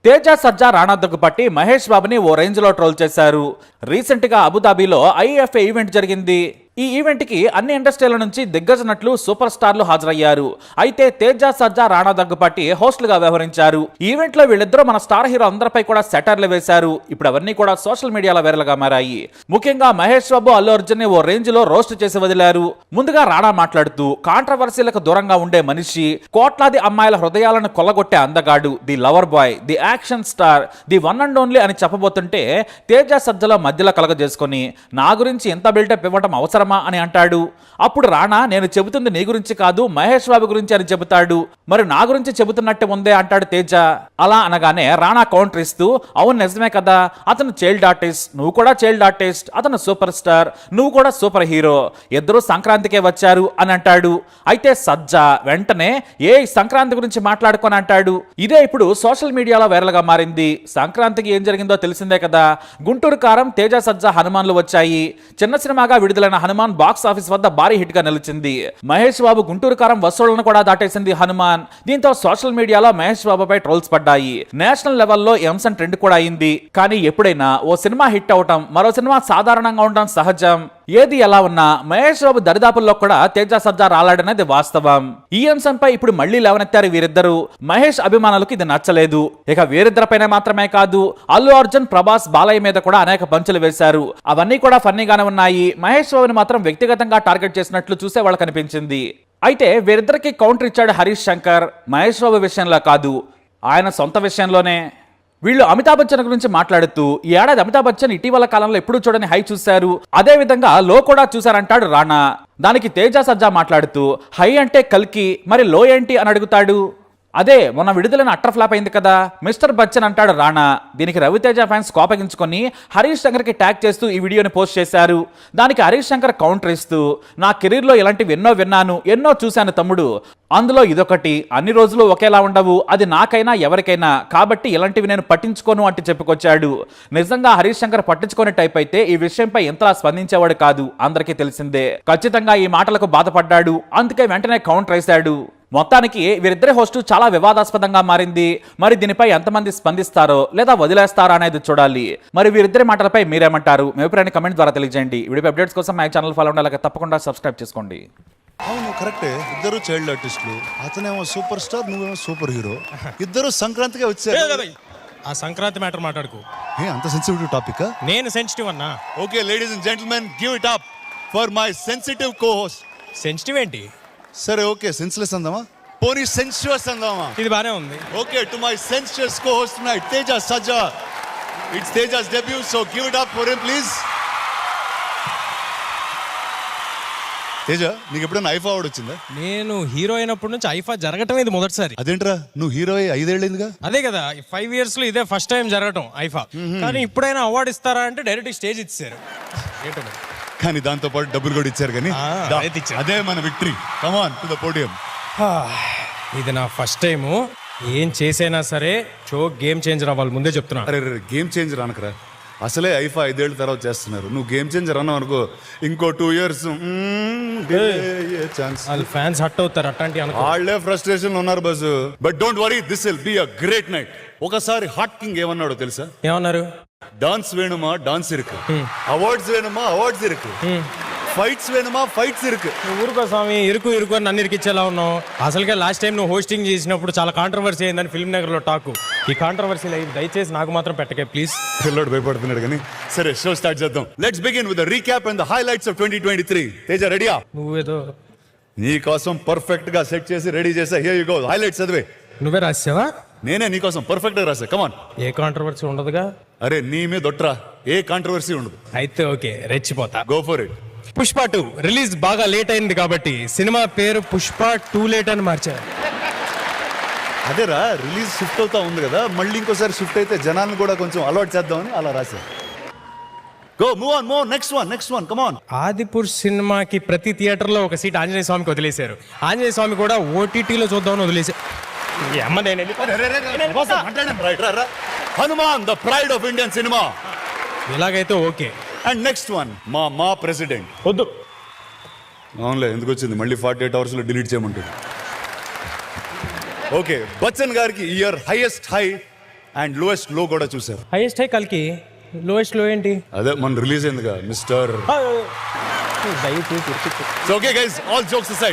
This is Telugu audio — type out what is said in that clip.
తేజ సజ్జా రాణా దగ్గుపట్టి మహేష్ బాబుని ఓ రేంజ్ లో ట్రోల్ చేశారు. రీసెంట్ గా అబుదాబిలో ఐఎఫ్ఏ ఈవెంట్ జరిగింది. ఈ ఈవెంట్ కి అన్ని ఇండస్ట్రీల నుంచి దిగ్గజ నటులు సూపర్ స్టార్లు హాజరయ్యారు. అయితే తేజ సజ్జా రాణా దగ్గుపట్టి హోస్టులుగా వ్యవహరించారు. ఈవెంట్ లో వీళ్ళిద్దరూ మన స్టార్ హీరో అందరిపై కూడా సెటర్లు వేశారు. ఇప్పుడు అవన్నీ కూడా సోషల్ మీడియాలో వైరల్ గా మారాయి. ముఖ్యంగా మహేష్ బాబు, అల్లు అర్జున్ ని ఓ రేంజ్ లో రోస్ట్ చేసి వదిలారు. ముందుగా రాణా మాట్లాడుతూ కాంట్రవర్సీలకు దూరంగా ఉండే మనిషి, కోట్లాది అమ్మాయిల హృదయాలను కొల్లగొట్టే అందగాడు, the lover boy, the action star, the one and only అని చెప్పబోతుంటే తేజ సజ్జల మధ్యలో కలగజేసుకొని నా గురించి ఎంత బిల్డప్ ఇవ్వడం అవసరమా అని అంటాడు. అప్పుడు రాణా, నేను చెబుతుంది నీ గురించి కాదు మహేష్ బాబు గురించి అని చెబుతాడు. మరి నా గురించి చెబుతున్నట్టే ఉందే అంటాడు తేజ. అలా అనగానే రాణా కౌంటర్ ఇస్తూ, అవును నిజమే కదా, అతను చైల్డ్ ఆర్టిస్ట్, నువ్వు కూడా చైల్డ్ ఆర్టిస్ట్, అతను సూపర్ స్టార్, నువ్వు కూడా సూపర్ హీరో, ఇద్దరు సంక్రాంతికే వచ్చారు అని అంటాడు. అయితే సజ్జా వెంటనే ఏ సంక్రాంతి గురించి మాట్లాడుకొని అంటాడు. ఇదే ఇప్పుడు సోషల్ మీడియాలో వైరల్ గా మారింది. సంక్రాంతికి ఏం జరిగిందో తెలిసిందే కదా. గుంటూరు కారం, తేజ సజ్జా హనుమాన్లు వచ్చాయి. చిన్న సినిమాగా విడుదలైన హనుమాన్ బాక్స్ ఆఫీస్ వద్ద భారీ హిట్ గా నిలిచింది. మహేష్ బాబు గుంటూరు కారం వసూళ్లను కూడా దాటేసింది హనుమాన్. దీంతో సోషల్ మీడియాలో మహేష్ బాబుపై ట్రోల్స్ పడ్డాయి. నేషనల్ లెవెల్లో ఈ అంశం ట్రెండ్ కూడా అయింది. కానీ ఎప్పుడైనా ఓ సినిమా హిట్ అవటం, మరో సినిమా సాధారణంగా ఉండడం సహజం. ఏది ఎలా ఉన్నా మహేష్ బాబు దరిదాపుల్లో కూడా తేజ సజ్జా రాలాడనేది వాస్తవం. ఈ అంశంపై ఇప్పుడు మళ్లీ లేవనెత్తారు వీరిద్దరు. మహేష్ అభిమానులకు ఇది నచ్చలేదు. ఇక వీరిద్దరిపైన మాత్రమే కాదు, అల్లు అర్జున్, ప్రభాస్, బాలయ్య మీద కూడా అనేక పంచులు వేశారు. అవన్నీ కూడా ఫన్నీగానే ఉన్నాయి. మహేష్ బాబుని మాత్రం వ్యక్తిగతంగా టార్గెట్ చేసినట్లు చూసే వాళ్ళకి అనిపించింది. అయితే వీరిద్దరికి కౌంటర్ ఇచ్చాడు హరీష్ శంకర్. మహేష్ బాబు విషయంలో కాదు, ఆయన సొంత విషయంలోనే. వీళ్ళు అమితాబ్ బచ్చన్ గురించి మాట్లాడుతూ, ఈ ఏడాది అమితాబ్ బచ్చన్ ఇటీవల కాలంలో ఎప్పుడూ చూడని హై చూశారు, అదే విధంగా లో కూడా చూశారంటాడు రాణా. దానికి తేజ సజ్జా మాట్లాడుతూ, హై అంటే కల్కి, మరి లో ఏంటి అని అడుగుతాడు. అదే మొన్న విడుదలైన అట్టర్ ఫ్లాప్ అయింది కదా మిస్టర్ బచ్చన్ అంటాడు రాణా. దీనికి రవితేజ ఫ్యాన్స్ కోపగించుకొని హరీష్ శంకర్ కి ట్యాగ్ చేస్తూ ఈ వీడియోని పోస్ట్ చేశారు. దానికి హరీష్ శంకర్ కౌంటర్ ఇస్తూ, నా కెరీర్ లో ఇలాంటివి ఎన్నో విన్నాను, ఎన్నో చూశాను తమ్ముడు, అందులో ఇదొకటి. అన్ని రోజులు ఒకేలా ఉండవు, అది నాకైనా ఎవరికైనా, కాబట్టి ఇలాంటివి నేను పట్టించుకోను అంటూ చెప్పుకొచ్చాడు. నిజంగా హరీష్ శంకర్ పట్టించుకునే టైప్ అయితే ఈ విషయంపై ఎంతలా స్పందించేవాడు కాదు, అందరికీ తెలిసిందే. ఖచ్చితంగా ఈ మాటలకు బాధపడ్డాడు, అందుకే వెంటనే కౌంటర్ వేశాడు. మొత్తానికి వీరిద్దరి హోస్టు చాలా వివాదాస్పదంగా మారింది. మరి దీనిపై ఎంతమంది స్పందిస్తారో లేదా వదిలేస్తారో అనేది చూడాలి. మరి వీరిద్దరి మాటలపై మీరేమంటారు? మీ అభిప్రాయాన్ని కమెంట్ ద్వారా తెలియజేయండి. వీడియో అప్డేట్స్ కోసం మా ఛానల్ ఫాలో ఉండాలి, తప్పకుండా సబ్స్క్రైబ్ చేసుకోండి. అవును కరెక్టే, ఇద్దరు చైల్డ్ ఆర్టిస్టులు. అతనేమో సూపర్ స్టార్, నువ్వేమో సూపర్ హీరో. ఇద్దరు సంక్రాంతిగా వచ్చారు. ఆ సంక్రాంతి మ్యాటర్ మాట్లాడుకో. అంత సెన్సిటివ్ టాపిక్? నేను సెన్సిటివ్ అన్నా. Okay ladies and gentlemen, give it up for my sensitive co-host. Sensitive ఏంటి? సరే ఓకే, సెన్స్లెస్ అందామా, పోనీ సెన్సిటివ్ అందామా? ఇది బానే ఉంది. Okay, to my sensitive co-host tonight, Teja Sajja. It's Teja's debut, so give it up for him please. Teja, నీకు ఎప్పుడైనా ఐఫా అవార్డు వచ్చిందా? నేను హీరో అయినప్పటి నుంచి ఐఫా జరగటం ఇది మొదటిసారి. అదేంట్రా, నువ్వు హీరో 5 ఏళ్ళైందిగా? అదే కదా, 5 years లో ఇదే ఫస్ట్ టైం జరగటం ఐఫా. కానీ ఇప్పుడైనా అవార్డు ఇస్తారా అంటే డైరెక్ట్ స్టేజ్ ఇచ్చారు. ఏంటో మరి. కానీ దాంతో పాటు డబ్బులు కూడా ఇచ్చారు. కానీ అయితే ఇచ్చారు. అదే మన victory. Come on to the podium. ఇది నా ఫస్ట్ టైము. ఏం చేసైనా సరే షో గేమ్ చేంజర్ అవ్వాలి, ముందే చెప్తున్నా. అరే గేమ్ చేంజర్ అనకరా, అసలే ఐఫా 5 ఏళ్ళ తర్వాత చేస్తున్నారు. నువ్వు గేమ్ చేంజర్ అన్నావు అనుకో, ఇంకో 2 years ఛాన్స్. వాళ్ళు ఫ్యాన్స్ హట్ అవుతారు అట్లాంటి అనుకో. వాళ్ళే ఫ్రస్ట్రేషన్ ఉన్నారు bus. But don't worry, this will be a great night. ఒకసారి హాట్ కింగ్ ఏమన్నాడో తెలుసా? ఏమన్నారు? డాన్స్ వేణుమా డాన్స్ ఇరుకు, అవార్డ్స్ వేణుమా అవార్డ్స్ ఇరుకు, ఫైట్స్ వేణుమా ఫైట్స్ ఇరుకు. ఊరుకో స్వామి, ఇరుకు ఇరుకు అని నన్ను ఇరికిచ్చేలా ఉన్నావు. అసలుకే లాస్ట్ టైం నువ్వు హోస్టింగ్ చేసినప్పుడు చాలా కాంట్రవర్సీ అయిందని ఫిల్మ్ నగర్ లో టాకు. ఈ కాంట్రవర్సీ దయచేసి నాకు మాత్రం పెట్టకే ప్లీజ్. పిల్లోడు భయపడుతున్నాడు కానీ సరే, షో స్టార్ట్ చేద్దాం. Let's begin with the recap and the highlights of 2023. Teja రెడీయా? నువ్వేదో నీ కోసం పర్ఫెక్ట్ గా సెట్ చేసి రెడీ చేసా. Here you go. హైలైట్స్ చదివే. నువ్వే రాసావా? నేనే నీకోసం పర్ఫెక్ట్ గా రాసా. కమాన్. ఏ కాంట్రవర్సీ ఉండదుగా? అరే నీ మీద దొట్రా, ఏ కాంట్రవర్సీ ఉండదు. అయితే ఓకే, రెచ్చిపోతా. Go for it. Pushpa 2 release బాగా లేట్ అయింది కాబట్టి సినిమా పేరు పుష్ప 2 లేట్ అని మార్చారు. అదేరా, రిలీజ్ షిఫ్ట్ అవుతా ఉంది కదా, మళ్ళీ ఇంకోసారి షిఫ్ట్ అయితే జనాన్ని కూడా కొంచెం అలవాటు చేద్దామని అలా రాశారు. Go move on, move next one come on. Adipurush సినిమాకి ప్రతి థియేటర్ లో ఒక సీట్ ఆంజనేయ స్వామికి వదిలేశారు. ఆంజనేయ స్వామి కూడా ఓటీటీలో చూద్దామని వదిలేశారు. Hanuman the pride of Indian cinema. ఇలాగైతే ఓకే. అండ్ నెక్స్ట్ వన్ మా ప్రెసిడెంట్. వద్దు. అవునులే, ఎందుకు వచ్చింది మళ్ళీ 48 hours లో డిలీట్ చేయమంటుంది. ఓకే, బచ్చన్ గారికి year highest high and lowest లో కూడా చూసారు. హైయెస్ట్ హై కల్కి, లోయెస్ట్ లో ఏంటి? అదే మన రిలీజ్ అయిందిగా మిస్టర్. దయచేసి okay guys, all jokes aside,